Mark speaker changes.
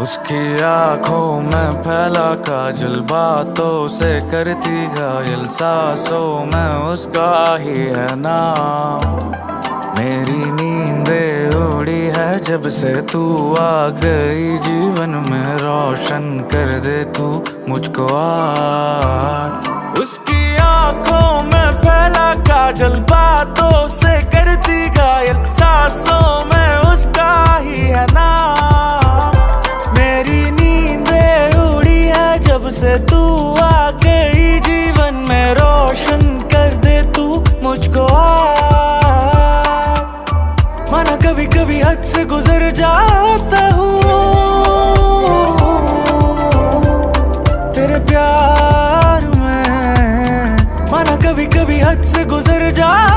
Speaker 1: उसकी आंखों में फैला काजल, बातों से करती घायल, सांसों में उसका ही है नाम। मेरी नींदें उड़ी है जब से तू आ गई जीवन में, रोशन कर दे तू मुझको आज। उसकी आंखों में फैला काजल, बातों से करती घायल, सांसों में उसका ही है नाम। मेरी नींदें उड़ी है जब से तू आ गई जीवन में, रोशन कर दे तू मुझको आज। माना कभी कभी हद से गुजर जाता हूँ तेरे प्यार में, माना कभी कभी हद से गुजर जाता